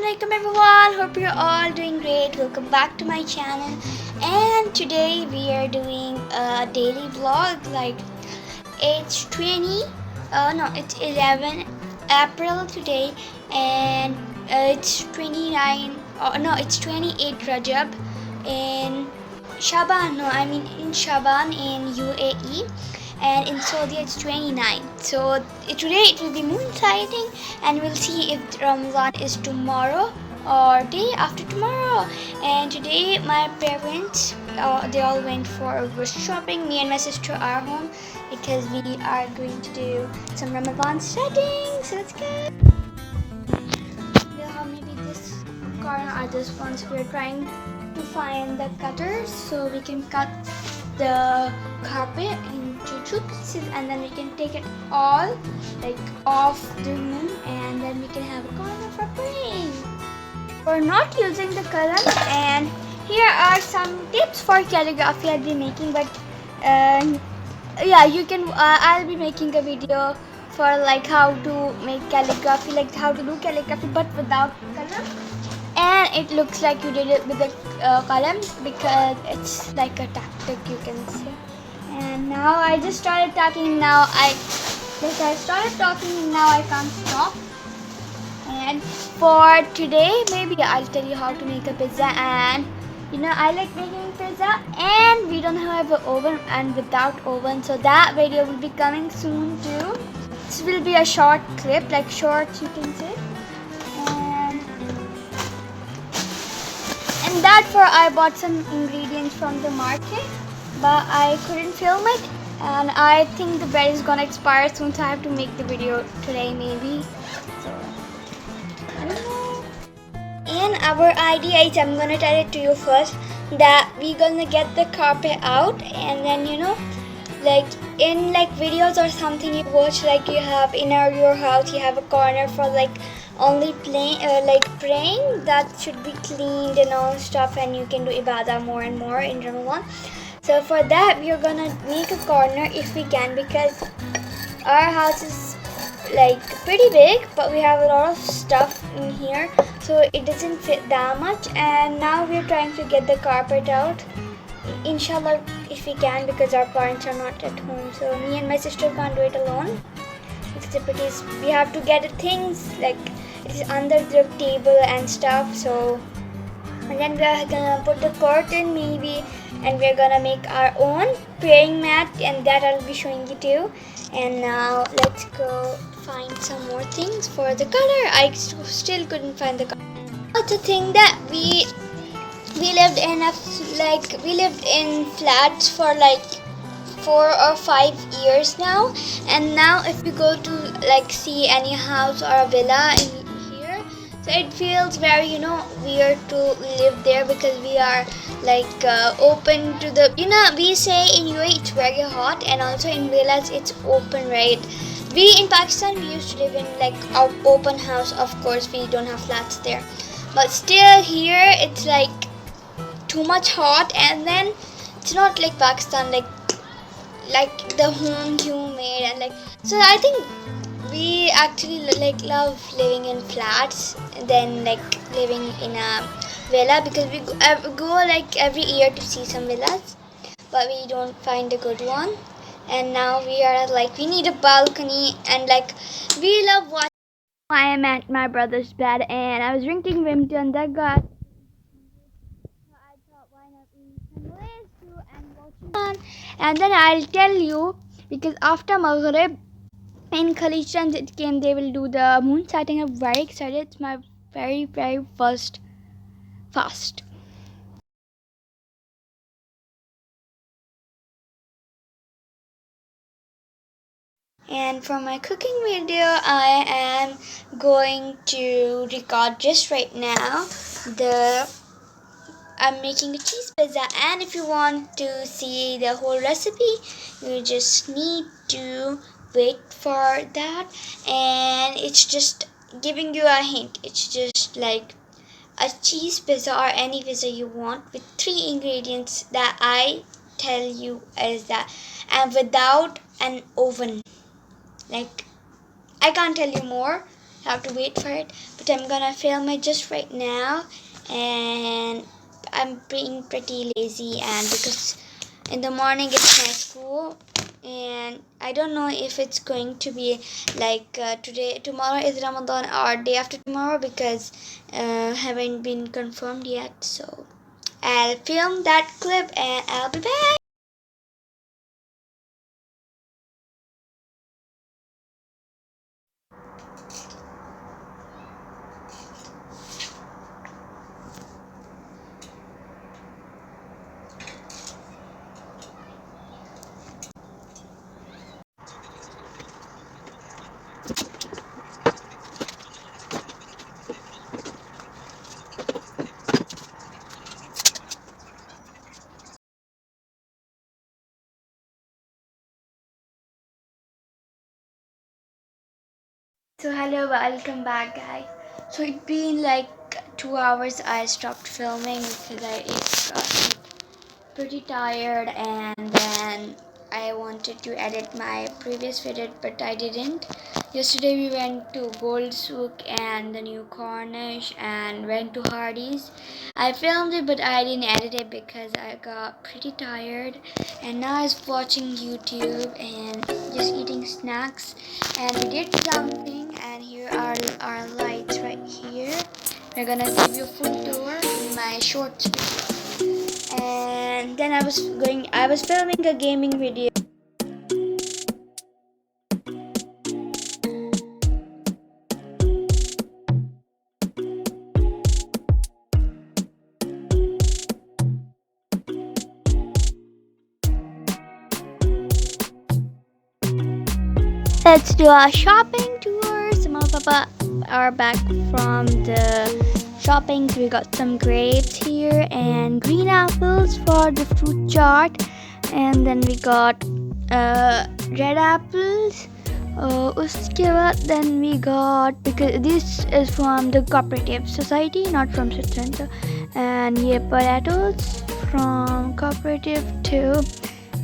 Assalamualaikum everyone, hope you're all doing great. Welcome back to my channel, and today we are doing a daily vlog. Like it's 20 no it's 11 April today, and it's 29 no it's 28 Rajab in Shaban, no I mean in Shaban in UAE, and in Saudi it's 29. So today it will be moon sighting, and we'll see if Ramadan is tomorrow or day after tomorrow. And today my parents they all went for shopping. Me and my sister are home because we are going to do some Ramadan setting. So let's go. We'll have maybe this corner or this one. So we're trying to find the cutters so we can cut the carpet into two pieces, and then we can take it all like off the room, and then we can have a corner for praying. We're not using the color, and here are some tips for calligraphy I'll be making, but yeah, you can I'll be making a video for like how to make calligraphy, like how to do calligraphy but without color, and it looks like you did it with the column because it's like a tactic, you can say. And now I just started talking. Now I started talking, and now I can't stop. And for today, maybe I'll tell you how to make a pizza. And I like making pizza, and we don't have an oven and without oven, so that video will be coming soon too. This will be a short clip, like shorts, you can say. And therefore I bought some ingredients from the market, but I couldn't film it, and I think the bread is gonna expire soon, so I have to make the video today maybe. So I don't know. And our idea is, I'm gonna tell it to you first, that we're gonna get the carpet out, and then like in like videos or something you watch, like you have in your house you have a corner for like only playing like praying, that should be cleaned and all stuff, and you can do ibadah more and more in Ramadan. So for that we are gonna make a corner if we can, because our house is like pretty big, but we have a lot of stuff in here, so it doesn't fit that much. And now we're trying to get the carpet out, inshallah, if we can, because our parents are not at home, so me and my sister can't do it alone. We have to get things like it is under the table and stuff. So, and then we're gonna put the curtain maybe, and we're gonna make our own praying mat, and that I'll be showing you too. And now let's go find some more things for the color. I still couldn't find the color. It's a thing that we lived in flats for like 4 or 5 years now, and now if we go to like see any house or a villa in here, so it feels very weird to live there, because we are like open to the we say in UAE it's very hot, and also in villas it's open, right? We in Pakistan, we used to live in like our open house. Of course we don't have flats there, but still here it's like too much hot, and then it's not like Pakistan, like the home humid, and like, so I think we actually like love living in flats than like living in a villa, because we go like every year to see some villas, but we don't find a good one. And now we are like, we need a balcony, and like we love watching. I am at my brother's bed, and I was drinking Vimto, and that got, so I thought, why not eat some Lays too and watching. And then I'll tell you, because after Maghrib in Khalistan it came, they will do the moon sighting. I'm very excited. It's my very first fast. And for my cooking video, I am going to record just right now. I'm making a cheese pizza, and if you want to see the whole recipe, you just need to wait for that. And it's just giving you a hint. It's just like a cheese pizza or any pizza you want, with 3 ingredients that I tell you is that, and without an oven. Like, I can't tell you more. have to wait for it. But I'm gonna film it just right now, and I'm being pretty lazy, and because in the morning it's my school, and I don't know if it's going to be like tomorrow is Ramadan or day after tomorrow, because haven't been confirmed yet. So I'll film that clip and I'll be back. So hello, welcome back, guys. So it's been like 2 hours I stopped filming because I got pretty tired, and then I wanted to edit my previous video but I didn't. Yesterday we went to Gold Souk and the New Cornish and went to Hardy's. I filmed it but I didn't edit it because I got pretty tired, and now I was watching YouTube and just eating snacks, and we did something, and here are our lights right here. We're gonna give you a full tour in my shorts video. And then I was filming a gaming video. Let's do a shopping tour. Mama and Papa are back from the shopping. We got some grapes here and green apples for the fruit chart, and then we got red apples. उसके बाद then we got, because this is from the cooperative society, not from Switzerland, and ये potatoes from cooperative too.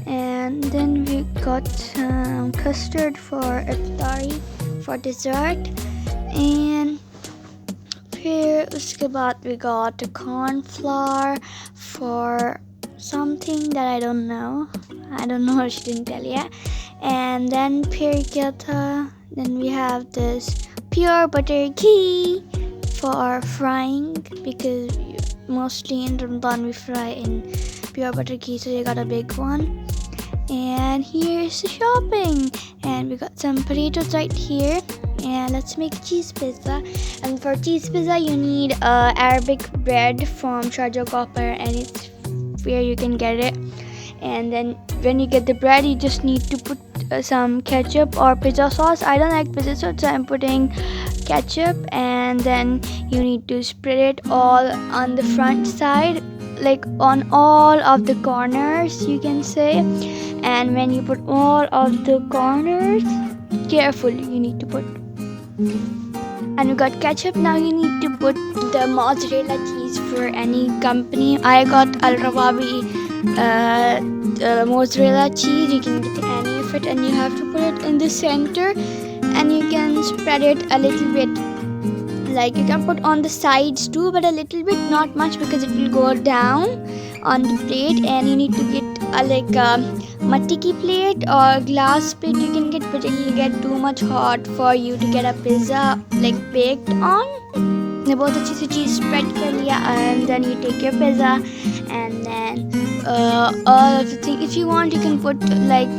And then we got some custard for iftari, for dessert. And फिर उसके बाद we got corn flour for something that I don't know. She didn't tell yet. And then फिर क्या था? Then we have this pure butter ghee for frying, because mostly in Ramadan we fry in pure butter ghee, so you got a big one. And here's the shopping, and we got some potatoes right here, and let's make cheese pizza. And for cheese pizza you need Arabic bread from Sharjah Copper, and it's where you can get it. And then when you get the bread, you just need to put some ketchup or pizza sauce. I don't like pizza sauce, so I'm putting ketchup. And then you need to spread it all on the front side, like on all of the corners, you can say. And when you put all of the corners, carefully you need to put. And we got ketchup. Now you need to put the mozzarella cheese for any company. I got Al Rawabi mozzarella cheese. You can get any of it, and you have to put it in the center, and you can spread it a little bit. Like you can put on the sides too, but a little bit, not much, because it will go down on the plate. And you need to get a matiki plate or glass plate you can get, but it will get too much hot for you to get a pizza like baked on. ने बहुत अच्छी सी चीज़ spread कर लिया, and then you take your pizza, and then all of the things. If you want, you can put like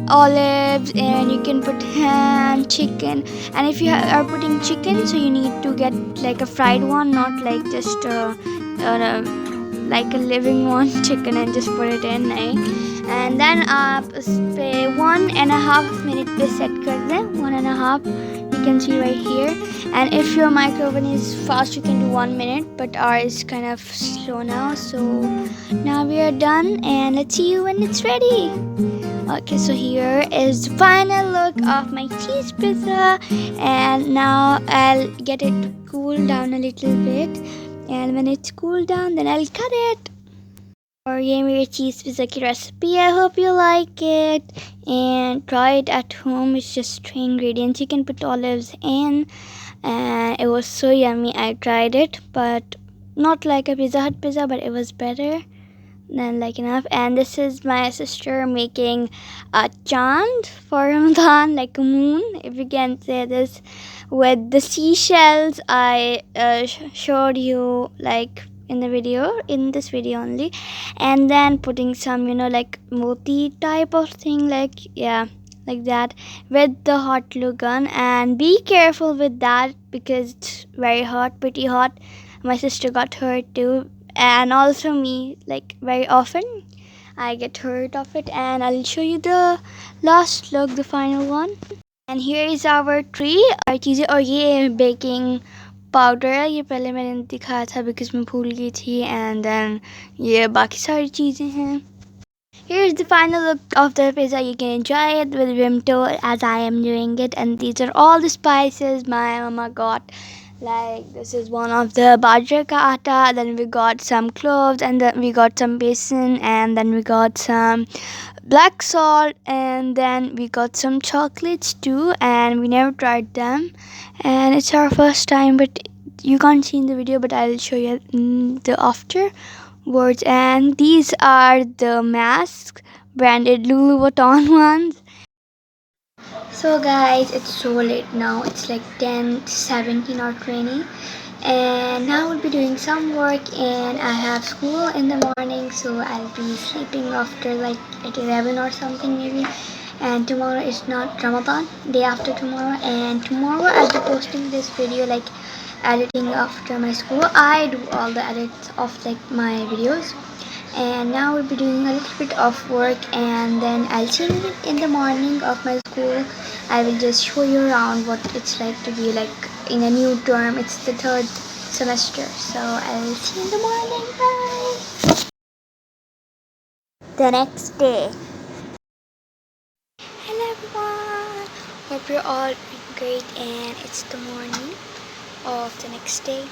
olives, and you can put ham, chicken. And if you are putting chicken, so you need to get like a fried one, not like just like a living one chicken, and just put it in, and then आप उस पे 1.5 minute पे set कर दें. 1.5, you can see right here. And if your microwave is fast, you can do 1 minute, but ours is kind of slow now. So now we are done, and let's see you when it's ready. Okay, so here is the final look of my cheese pizza, and now I'll get it to cool down a little bit, and when it's cooled down, then I'll cut it. Or ये मेरी cheese pizza की recipe. I hope you like it and try it at home. It's just 3 ingredients. You can put olives in, and it was so yummy. I tried it, but not like a Pizza Hut pizza, but it was better than like enough. And this is my sister making a chand for Ramadan, like a moon, if you can say this, with the seashells I showed you like in this video only, and then putting some, like moti type of thing, like, yeah, like that, with the hot glue gun. And be careful with that because it's very hot, pretty hot. My sister got hurt too, and also me, like very often I get hurt of it. And I'll show you the last look, the final one. And here is our tree, और चीज़ें, और ये baking powder है, ये पहले मैंने दिखाया था बिकॉज मैं भूल गई थी. एंड देन ये बाकी सारी चीज़ें हैं. Here's the final look of the pizza. You can enjoy it with Vimto as I am doing it. And these are all the spices my mama got. Like, this is one of the bajra ka atta. Then we got some cloves, and then we got some besan, and then we got some black salt, and then we got some chocolates too. And we never tried them, and it's our first time. But you can't see in the video, but I'll show you the afterwards. And these are the masks, branded Louis Vuitton ones. So guys, it's so late now. It's like 10:17 or 20, and now I'll be doing some work, and I have school in the morning, so I'll be sleeping after like at 11 or something maybe. And tomorrow is not Ramadan, day after tomorrow, and tomorrow I'll be posting this video, like editing after my school. I do all the edits of like my videos. And now we'll be doing a little bit of work, and then I'll see you in the morning of my school. I will just show you around what it's like to be like in a new term. It's the third semester, so I'll see you in the morning. Bye. The next day. Hello everyone, hope you're all doing great. And it's the morning of the next day,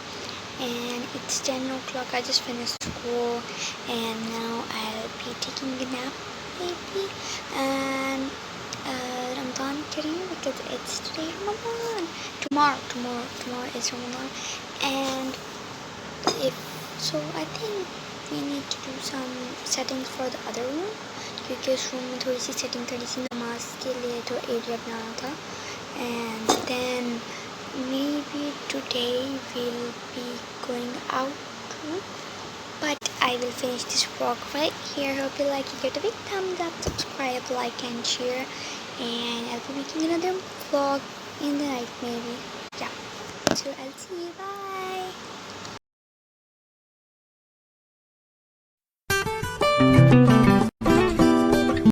and it's 10 o'clock. I just finished school, and now I'll be taking a nap maybe. And Ramadan Kareem, because it's today Ramadan. Tomorrow is Ramadan. And if so, I think we need to do some settings for the other room, क्योंकि उस room में थोड़ी सी setting करनी थी नमाज के लिए, तो एरिया बनाना था. And then maybe today we'll be going out too, but I will finish this vlog right here. Hope you like it. Give it a big thumbs up, subscribe, like and share, and I'll be making another vlog in the night maybe. Yeah, so I'll see you. Bye.